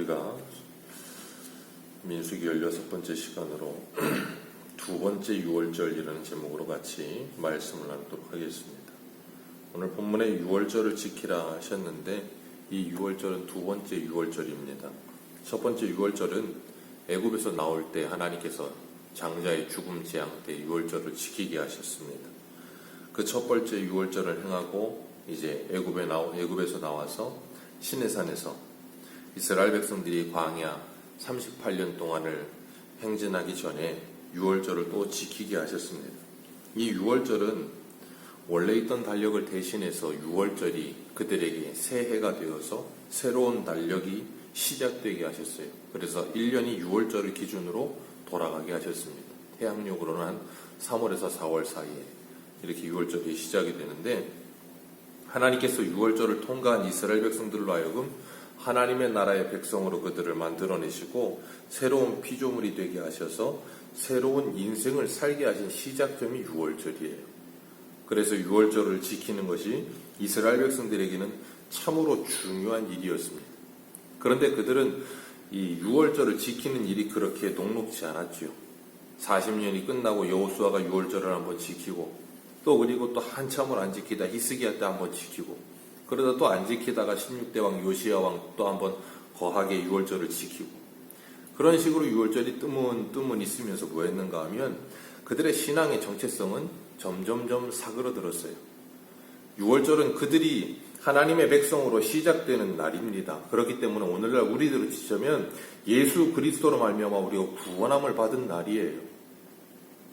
우리가 민수기 16번째 시간으로 두 번째 유월절이라는 제목으로 같이 말씀을 나누도록 하겠습니다. 오늘 본문에 유월절을 지키라 하셨는데 이 유월절은 두 번째 유월절입니다. 첫 번째 유월절은 애굽에서 나올 때 하나님께서 장자의 죽음 재앙 때 유월절을 지키게 하셨습니다. 그 첫 번째 유월절을 행하고 이제 애굽에서 나와서 시내산에서 이스라엘 백성들이 광야 38년 동안을 행진하기 전에 유월절을 또 지키게 하셨습니다. 이 유월절은 원래 있던 달력을 대신해서 유월절이 그들에게 새해가 되어서 새로운 달력이 시작되게 하셨어요. 그래서 1년이 유월절을 기준으로 돌아가게 하셨습니다. 태양력으로는 한 3월에서 4월 사이에 이렇게 유월절이 시작이 되는데, 하나님께서 유월절을 통과한 이스라엘 백성들로 하여금 하나님의 나라의 백성으로 그들을 만들어내시고 새로운 피조물이 되게 하셔서 새로운 인생을 살게 하신 시작점이 유월절이에요. 그래서 유월절을 지키는 것이 이스라엘 백성들에게는 참으로 중요한 일이었습니다. 그런데 그들은 이 유월절을 지키는 일이 그렇게 녹록지 않았지요. 40년이 끝나고 여호수아가 유월절을 한번 지키고 그리고 또 한참을 안 지키다 히스기야 때 한번 지키고, 그러다 또 안 지키다가 16대 왕 요시야 왕 또 한번 거하게 유월절을 지키고, 그런 식으로 유월절이 뜨문 있으면서 뭐 했는가 하면 그들의 신앙의 정체성은 점점점 사그러들었어요. 유월절은 그들이 하나님의 백성으로 시작되는 날입니다. 그렇기 때문에 오늘날 우리들을 지자면 예수 그리스도로 말미암아 우리가 구원함을 받은 날이에요.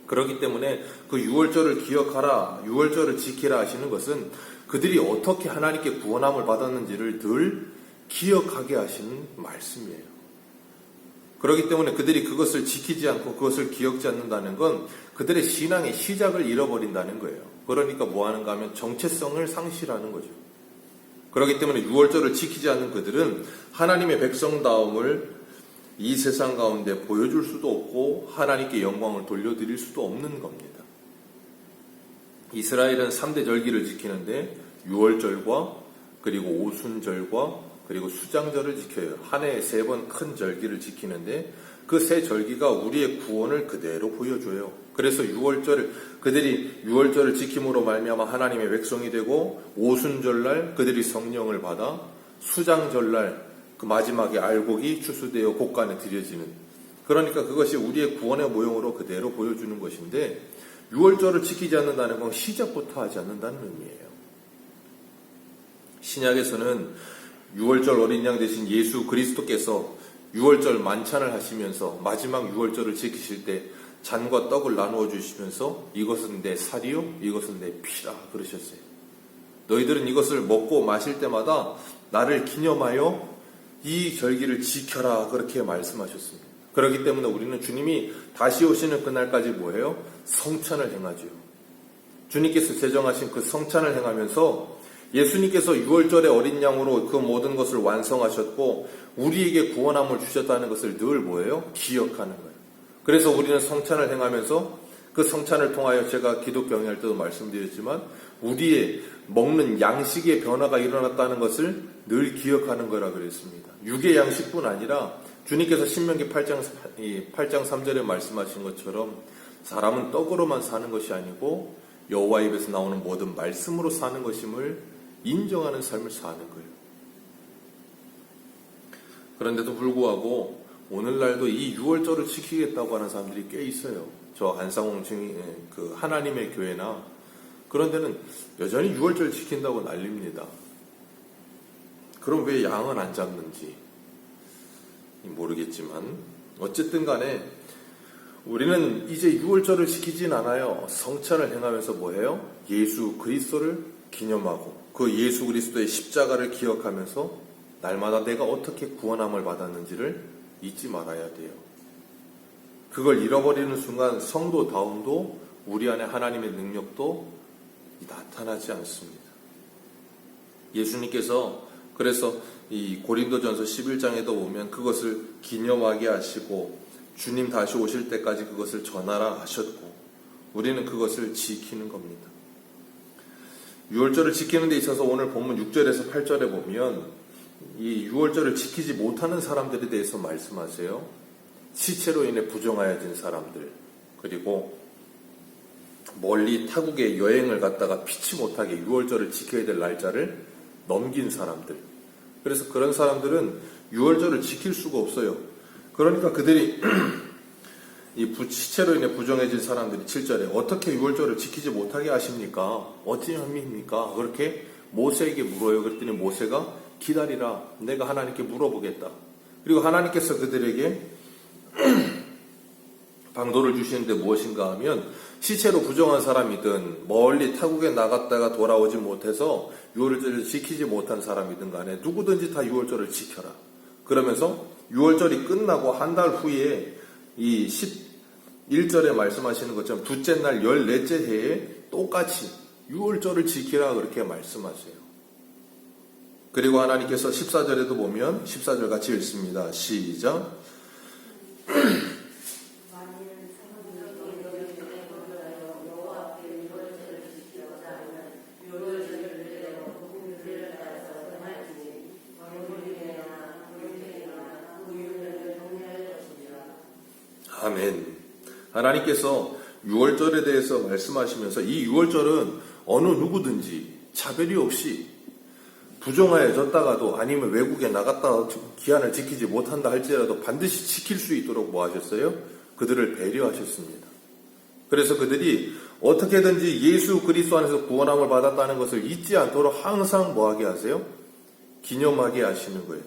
그렇기 때문에 그 유월절을 기억하라, 유월절을 지키라 하시는 것은 그들이 어떻게 하나님께 구원함을 받았는지를 늘 기억하게 하시는 말씀이에요. 그렇기 때문에 그들이 그것을 지키지 않고 그것을 기억지 않는다는 건 그들의 신앙의 시작을 잃어버린다는 거예요. 그러니까 뭐 하는가 하면 정체성을 상실하는 거죠. 그렇기 때문에 유월절을 지키지 않는 그들은 하나님의 백성다움을 이 세상 가운데 보여줄 수도 없고 하나님께 영광을 돌려드릴 수도 없는 겁니다. 이스라엘은 3대 절기를 지키는데 유월절과 그리고 오순절과 그리고 수장절을 지켜요. 한 해에 3번 큰 절기를 지키는데 그 세 절기가 우리의 구원을 그대로 보여줘요. 그래서 그들이 유월절을 지킴으로 말미암아 하나님의 백성이 되고, 오순절날 그들이 성령을 받아, 수장절날 그 마지막에 알곡이 추수되어 곳간에 드려지는, 그러니까 그것이 우리의 구원의 모형으로 그대로 보여주는 것인데, 유월절을 지키지 않는다는 건 시작부터 하지 않는다는 의미예요. 신약에서는 유월절 어린 양 대신 예수 그리스도께서 유월절 만찬을 하시면서 마지막 유월절을 지키실 때 잔과 떡을 나누어 주시면서 이것은 내 살이요 이것은 내 피라 그러셨어요. 너희들은 이것을 먹고 마실 때마다 나를 기념하여 이 절기를 지켜라 그렇게 말씀하셨습니다. 그렇기 때문에 우리는 주님이 다시 오시는 그날까지 뭐해요? 성찬을 행하죠. 주님께서 제정하신 그 성찬을 행하면서 예수님께서 유월절의 어린 양으로 그 모든 것을 완성하셨고 우리에게 구원함을 주셨다는 것을 늘 뭐예요? 기억하는 거예요. 그래서 우리는 성찬을 행하면서 그 성찬을 통하여 제가 기독교 강의할 때도 말씀드렸지만 우리의 먹는 양식의 변화가 일어났다는 것을 늘 기억하는 거라 그랬습니다. 육의 양식뿐 아니라 주님께서 신명기 8장 3절에 말씀하신 것처럼 사람은 떡으로만 사는 것이 아니고 여호와 입에서 나오는 모든 말씀으로 사는 것임을 인정하는 삶을 사는 거예요. 그런데도 불구하고 오늘날도 이 유월절을 지키겠다고 하는 사람들이 꽤 있어요. 저 안상홍 그 하나님의 교회나 그런 데는 여전히 유월절 지킨다고 난립니다. 그럼 왜 양은 안 잡는지 모르겠지만 어쨌든 간에 우리는 이제 유월절을 지키진 않아요. 성찬을 행하면서 뭐해요? 예수 그리스도를 기념하고 그 예수 그리스도의 십자가를 기억하면서 날마다 내가 어떻게 구원함을 받았는지를 잊지 말아야 돼요. 그걸 잃어버리는 순간 성도다움도 우리 안에 하나님의 능력도 나타나지 않습니다. 예수님께서 그래서 이 고린도전서 11장에도 보면 그것을 기념하게 하시고 주님 다시 오실 때까지 그것을 전하라 하셨고 우리는 그것을 지키는 겁니다. 유월절을 지키는 데 있어서 오늘 본문 6절에서 8절에 보면 이 유월절을 지키지 못하는 사람들에 대해서 말씀하세요. 시체로 인해 부정하여진 사람들, 그리고 멀리 타국에 여행을 갔다가 피치 못하게 유월절을 지켜야 될 날짜를 넘긴 사람들. 그래서 그런 사람들은 유월절을 지킬 수가 없어요. 그러니까 그들이 이 시체로 인해 부정해진 사람들이 7절에 어떻게 유월절을 지키지 못하게 하십니까? 어찌합니까? 그렇게 모세에게 물어요. 그랬더니 모세가 기다리라. 내가 하나님께 물어보겠다. 그리고 하나님께서 그들에게 방도를 주시는데 무엇인가 하면 시체로 부정한 사람이든 멀리 타국에 나갔다가 돌아오지 못해서 유월절을 지키지 못한 사람이든 간에 누구든지 다 유월절을 지켜라. 그러면서 유월절이 끝나고 한 달 후에 이 11절에 말씀하시는 것처럼 둘째 날 14째 해에 똑같이 유월절을 지키라 그렇게 말씀하세요. 그리고 하나님께서 14절에도 보면 14절 같이 읽습니다. 시작. 아멘. 하나님께서 유월절에 대해서 말씀하시면서 이 유월절은 어느 누구든지 차별이 없이 부정하여졌다가도 아니면 외국에 나갔다 기한을 지키지 못한다 할지라도 반드시 지킬 수 있도록 뭐 하셨어요? 그들을 배려하셨습니다. 그래서 그들이 어떻게든지 예수 그리스도 안에서 구원함을 받았다는 것을 잊지 않도록 항상 뭐 하게 하세요? 기념하게 하시는 거예요.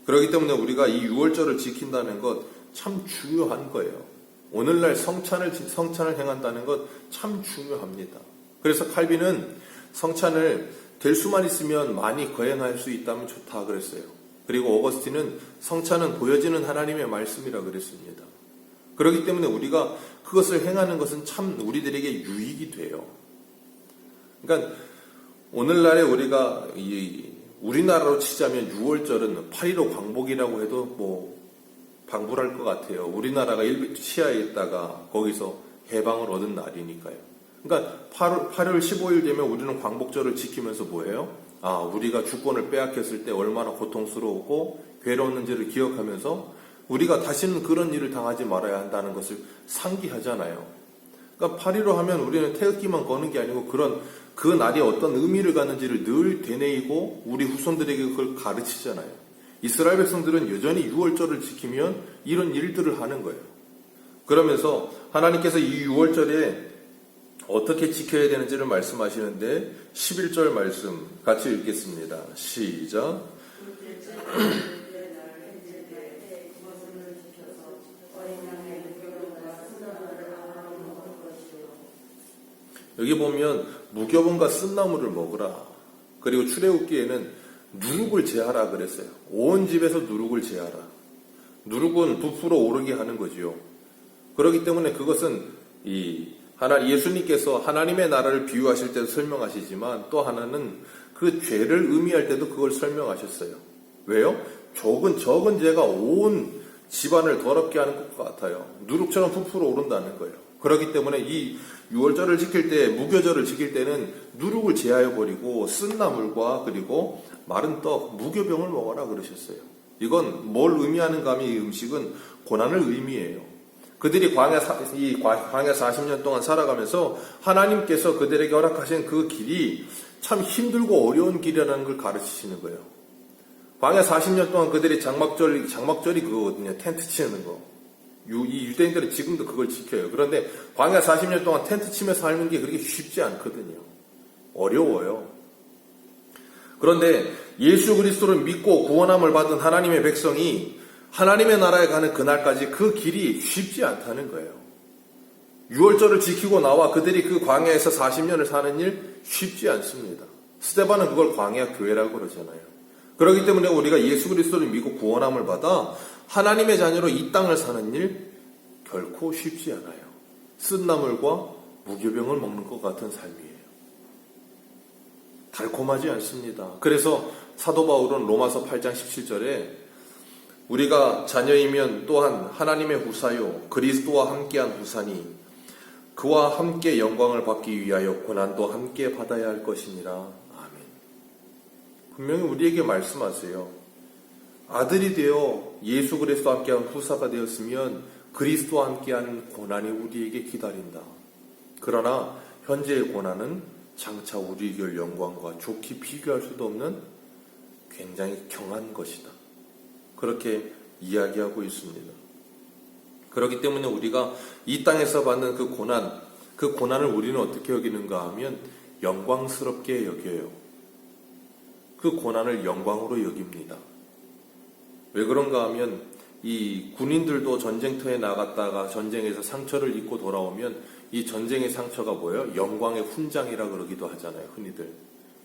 그렇기 때문에 우리가 이 유월절을 지킨다는 것 참 중요한 거예요. 오늘날 성찬을 행한다는 것 참 중요합니다. 그래서 칼빈은 성찬을 될 수만 있으면 많이 거행할 수 있다면 좋다 그랬어요. 그리고 어거스틴은 성찬은 보여지는 하나님의 말씀이라 그랬습니다. 그렇기 때문에 우리가 그것을 행하는 것은 참 우리들에게 유익이 돼요. 그러니까 오늘날에 우리가 우리나라로 치자면 6월절은 8.15 광복이라고 해도 뭐 방불할 것 같아요. 우리나라가 시야에 있다가 거기서 해방을 얻은 날이니까요. 그러니까 8월 15일 되면 우리는 광복절을 지키면서 뭐예요? 우리가 주권을 빼앗겼을 때 얼마나 고통스러웠고 괴로웠는지를 기억하면서 우리가 다시는 그런 일을 당하지 말아야 한다는 것을 상기하잖아요. 그러니까 8.15 하면 우리는 태극기만 거는 게 아니고 그 날이 어떤 의미를 갖는지를 늘 되뇌이고 우리 후손들에게 그걸 가르치잖아요. 이스라엘 백성들은 여전히 6월절을 지키면 이런 일들을 하는 거예요. 그러면서 하나님께서 이 6월절에 어떻게 지켜야 되는지를 말씀하시는데 11절 말씀 같이 읽겠습니다. 시작. 여기 보면 무교본과 쓴나물을 먹으라. 그리고 출애굽기에는 누룩을 제하라 그랬어요. 온 집에서 누룩을 제하라. 누룩은 부풀어 오르게 하는 거지요. 그렇기 때문에 그것은 예수님께서 하나님의 나라를 비유하실 때도 설명하시지만 또 하나는 그 죄를 의미할 때도 그걸 설명하셨어요. 왜요? 적은 죄가 온 집안을 더럽게 하는 것 같아요. 누룩처럼 부풀어 오른다는 거예요. 그렇기 때문에 이 6월절을 지킬 때, 무교절을 지킬 때는 누룩을 제하여 버리고 쓴나물과 그리고 마른 떡, 무교병을 먹어라 그러셨어요. 이건 뭘 의미하는가 하면 이 음식은 고난을 의미해요. 그들이 광야 40년 동안 살아가면서 하나님께서 그들에게 허락하신 그 길이 참 힘들고 어려운 길이라는 걸 가르치시는 거예요. 광야 40년 동안 그들이 장막절이 그거거든요. 텐트 치는 거. 이 유대인들은 지금도 그걸 지켜요. 그런데 광야 40년 동안 텐트 치면서 살는 게 그렇게 쉽지 않거든요. 어려워요. 그런데 예수 그리스도를 믿고 구원함을 받은 하나님의 백성이 하나님의 나라에 가는 그날까지 그 길이 쉽지 않다는 거예요. 6월절을 지키고 나와 그들이 그 광야에서 40년을 사는 일 쉽지 않습니다. 스데반은 그걸 광야 교회라고 그러잖아요. 그렇기 때문에 우리가 예수 그리스도를 믿고 구원함을 받아 하나님의 자녀로 이 땅을 사는 일 결코 쉽지 않아요. 쓴나물과 무교병을 먹는 것 같은 삶이에요. 달콤하지 않습니다. 그래서 사도 바울은 로마서 8장 17절에 우리가 자녀이면 또한 하나님의 후사요 그리스도와 함께한 후사니 그와 함께 영광을 받기 위하여 고난도 함께 받아야 할 것이니라. 아멘. 분명히 우리에게 말씀하세요. 아들이 되어 예수 그리스도와 함께한 후사가 되었으면 그리스도와 함께하는 고난이 우리에게 기다린다. 그러나 현재의 고난은 장차 우리에게 올 영광과 좋게 비교할 수도 없는 굉장히 경한 것이다. 그렇게 이야기하고 있습니다. 그렇기 때문에 우리가 이 땅에서 받는 그 고난을 우리는 어떻게 여기는가 하면 영광스럽게 여겨요. 그 고난을 영광으로 여깁니다. 왜 그런가 하면 이 군인들도 전쟁터에 나갔다가 전쟁에서 상처를 입고 돌아오면 이 전쟁의 상처가 뭐예요? 영광의 훈장이라 그러기도 하잖아요, 흔히들.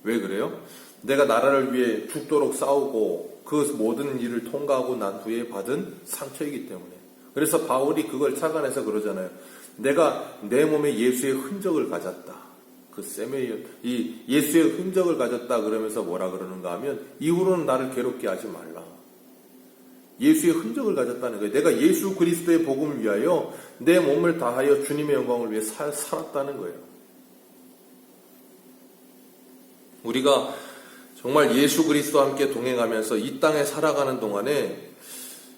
왜 그래요? 내가 나라를 위해 죽도록 싸우고 그 모든 일을 통과하고 난 후에 받은 상처이기 때문에. 그래서 바울이 그걸 착안해서 그러잖아요. 내가 내 몸에 예수의 흔적을 가졌다. 그 셈의 이 예수의 흔적을 가졌다 그러면서 뭐라 그러는가 하면 이후로는 나를 괴롭게 하지 말라. 예수의 흔적을 가졌다는 거예요. 내가 예수 그리스도의 복음을 위하여 내 몸을 다하여 주님의 영광을 위해 살았다는 거예요. 우리가 정말 예수 그리스도와 함께 동행하면서 이 땅에 살아가는 동안에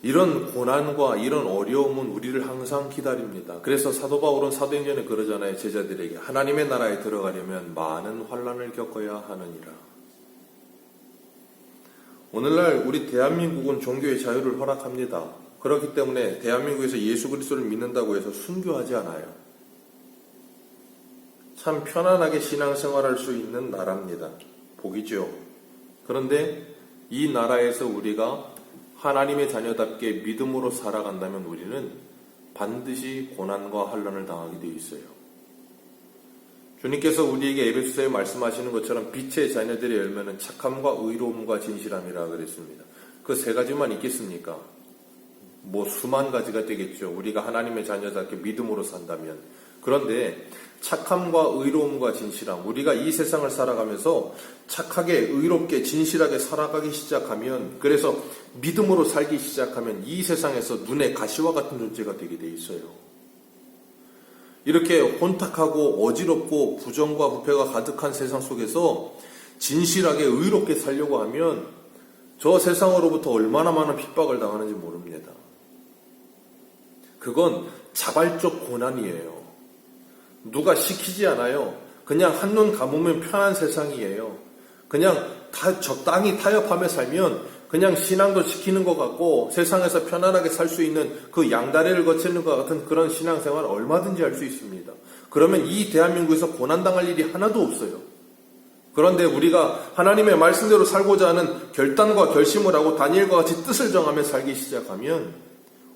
이런 고난과 이런 어려움은 우리를 항상 기다립니다. 그래서 사도 바울은 사도행전에 그러잖아요. 제자들에게 하나님의 나라에 들어가려면 많은 환난을 겪어야 하느니라. 오늘날 우리 대한민국은 종교의 자유를 허락합니다. 그렇기 때문에 대한민국에서 예수 그리스도를 믿는다고 해서 순교하지 않아요. 참 편안하게 신앙생활할 수 있는 나라입니다. 복이죠. 그런데 이 나라에서 우리가 하나님의 자녀답게 믿음으로 살아간다면 우리는 반드시 고난과 환난을 당하게 되어 있어요. 주님께서 우리에게 에베소서에 말씀하시는 것처럼 빛의 자녀들의 열매는 착함과 의로움과 진실함이라 그랬습니다. 그 세 가지만 있겠습니까? 뭐 수만 가지가 되겠죠. 우리가 하나님의 자녀답게 믿음으로 산다면. 그런데 착함과 의로움과 진실함, 우리가 이 세상을 살아가면서 착하게 의롭게 진실하게 살아가기 시작하면, 그래서 믿음으로 살기 시작하면 이 세상에서 눈에 가시와 같은 존재가 되게 돼 있어요. 이렇게 혼탁하고 어지럽고 부정과 부패가 가득한 세상 속에서 진실하게 의롭게 살려고 하면 저 세상으로부터 얼마나 많은 핍박을 당하는지 모릅니다. 그건 자발적 고난이에요. 누가 시키지 않아요. 그냥 한눈 감으면 편한 세상이에요. 그냥 다 적당히 타협하며 살면 그냥 신앙도 지키는 것 같고 세상에서 편안하게 살 수 있는 그 양다리를 거치는 것 같은 그런 신앙생활 얼마든지 할 수 있습니다. 그러면 이 대한민국에서 고난당할 일이 하나도 없어요. 그런데 우리가 하나님의 말씀대로 살고자 하는 결단과 결심을 하고 다니엘과 같이 뜻을 정하며 살기 시작하면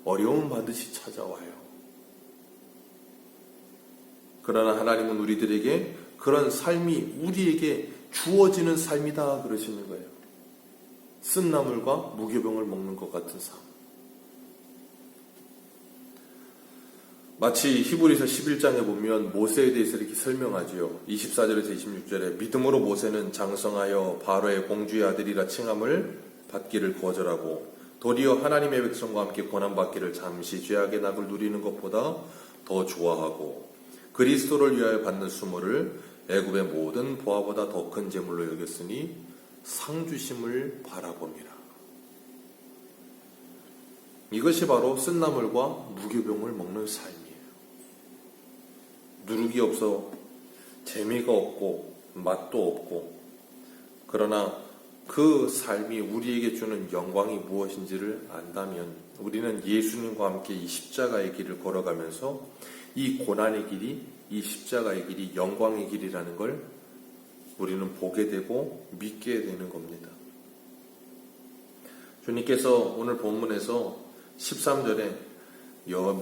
어려움은 반드시 찾아와요. 그러나 하나님은 우리들에게 그런 삶이 우리에게 주어지는 삶이다 그러시는 거예요. 쓴나물과 무교병을 먹는 것 같은 삶. 마치 히브리서 11장에 보면 모세에 대해서 이렇게 설명하지요. 24절에서 26절에 믿음으로 모세는 장성하여 바로의 공주의 아들이라 칭함을 받기를 거절하고 도리어 하나님의 백성과 함께 고난받기를 잠시 죄악의 낙을 누리는 것보다 더 좋아하고 그리스도를 위하여 받는 수모를 애굽의 모든 보화보다 더 큰 재물로 여겼으니 상주심을 바라봅니다. 이것이 바로 쓴나물과 무교병을 먹는 삶이에요. 누룩이 없어 재미가 없고 맛도 없고, 그러나 그 삶이 우리에게 주는 영광이 무엇인지를 안다면 우리는 예수님과 함께 이 십자가의 길을 걸어가면서 이 고난의 길이, 이 십자가의 길이 영광의 길이라는 걸 우리는 보게 되고 믿게 되는 겁니다. 주님께서 오늘 본문에서 13절에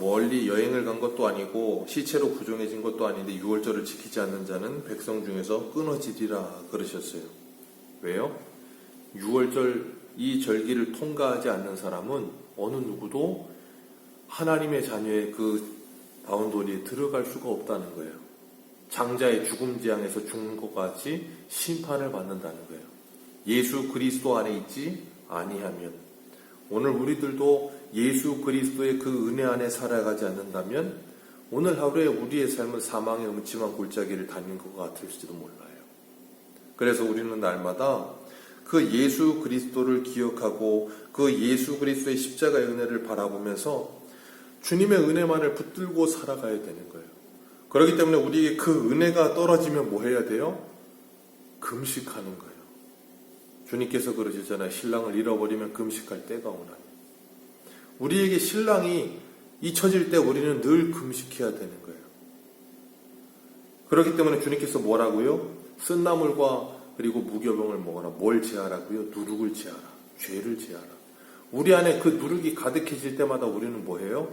멀리 여행을 간 것도 아니고 시체로 부정해진 것도 아닌데 유월절을 지키지 않는 자는 백성 중에서 끊어지리라 그러셨어요. 왜요? 유월절 이 절기를 통과하지 않는 사람은 어느 누구도 하나님의 자녀의 그 바운더리에 들어갈 수가 없다는 거예요. 장자의 죽음 재앙에서 죽는 것 같이 심판을 받는다는 거예요. 예수 그리스도 안에 있지 아니하면, 오늘 우리들도 예수 그리스도의 그 은혜 안에 살아가지 않는다면 오늘 하루에 우리의 삶은 사망의 음침한 골짜기를 다니는 것 같을지도 몰라요. 그래서 우리는 날마다 그 예수 그리스도를 기억하고 그 예수 그리스도의 십자가의 은혜를 바라보면서 주님의 은혜만을 붙들고 살아가야 되는 거예요. 그렇기 때문에 우리에게 그 은혜가 떨어지면 뭐 해야 돼요? 금식하는 거예요. 주님께서 그러셨잖아요. 신랑을 잃어버리면 금식할 때가 오나니. 우리에게 신랑이 잊혀질 때 우리는 늘 금식해야 되는 거예요. 그렇기 때문에 주님께서 뭐라고요? 쓴나물과 그리고 무교병을 먹어라. 뭘 제하라고요? 누룩을 제하라. 죄를 제하라. 우리 안에 그 누룩이 가득해질 때마다 우리는 뭐 해요?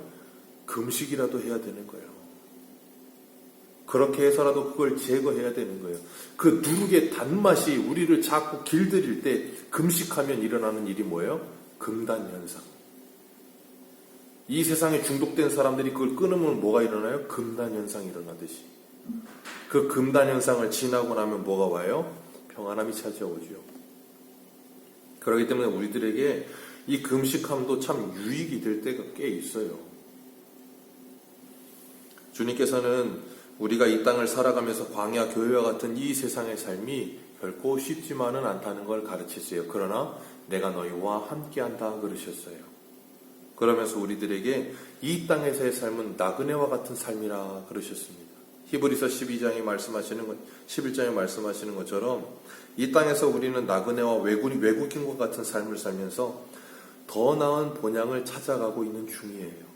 금식이라도 해야 되는 거예요. 그렇게 해서라도 그걸 제거해야 되는 거예요. 그 누룩의 단맛이 우리를 자꾸 길들일 때 금식하면 일어나는 일이 뭐예요? 금단현상. 이 세상에 중독된 사람들이 그걸 끊으면 뭐가 일어나요? 금단현상이 일어나듯이. 그 금단현상을 지나고 나면 뭐가 와요? 평안함이 찾아오죠. 그렇기 때문에 우리들에게 이 금식함도 참 유익이 될 때가 꽤 있어요. 주님께서는 우리가 이 땅을 살아가면서 광야 교회와 같은 이 세상의 삶이 결코 쉽지만은 않다는 걸 가르치세요. 그러나 내가 너희와 함께한다 그러셨어요. 그러면서 우리들에게 이 땅에서의 삶은 나그네와 같은 삶이라 그러셨습니다. 히브리서 11장에 말씀하시는 것처럼 이 땅에서 우리는 나그네와 외국인과 같은 삶을 살면서 더 나은 본향을 찾아가고 있는 중이에요.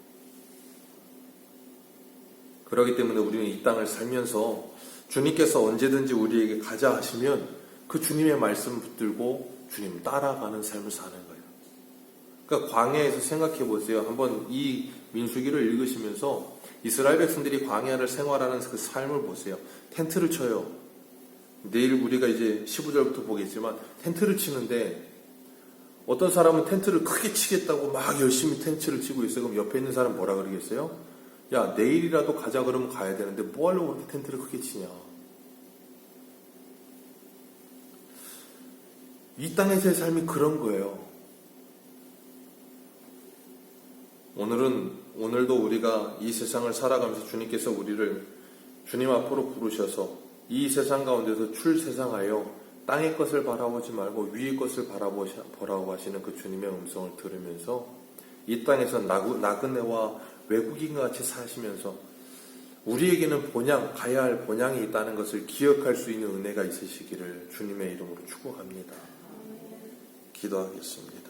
그렇기 때문에 우리는 이 땅을 살면서 주님께서 언제든지 우리에게 가자 하시면 그 주님의 말씀 붙들고 주님 따라가는 삶을 사는 거예요. 그러니까 광야에서 생각해 보세요. 한번 이 민수기를 읽으시면서 이스라엘 백성들이 광야를 생활하는 그 삶을 보세요. 텐트를 쳐요. 내일 우리가 이제 15절부터 보겠지만 텐트를 치는데 어떤 사람은 텐트를 크게 치겠다고 막 열심히 텐트를 치고 있어요. 그럼 옆에 있는 사람 뭐라 그러겠어요? 야, 내일이라도 가자 그러면 가야 되는데 뭐 하려고 그렇게 텐트를 크게 치냐. 이 땅에서의 삶이 그런 거예요. 오늘도 우리가 이 세상을 살아가면서 주님께서 우리를 주님 앞으로 부르셔서 이 세상 가운데서 출세상하여 땅의 것을 바라보지 말고 위의 것을 바라보라고 하시는 그 주님의 음성을 들으면서 이 땅에서 나그네와 외국인과 같이 사시면서 우리에게는 가야 할 본향이 있다는 것을 기억할 수 있는 은혜가 있으시기를 주님의 이름으로 축복합니다. 기도하겠습니다.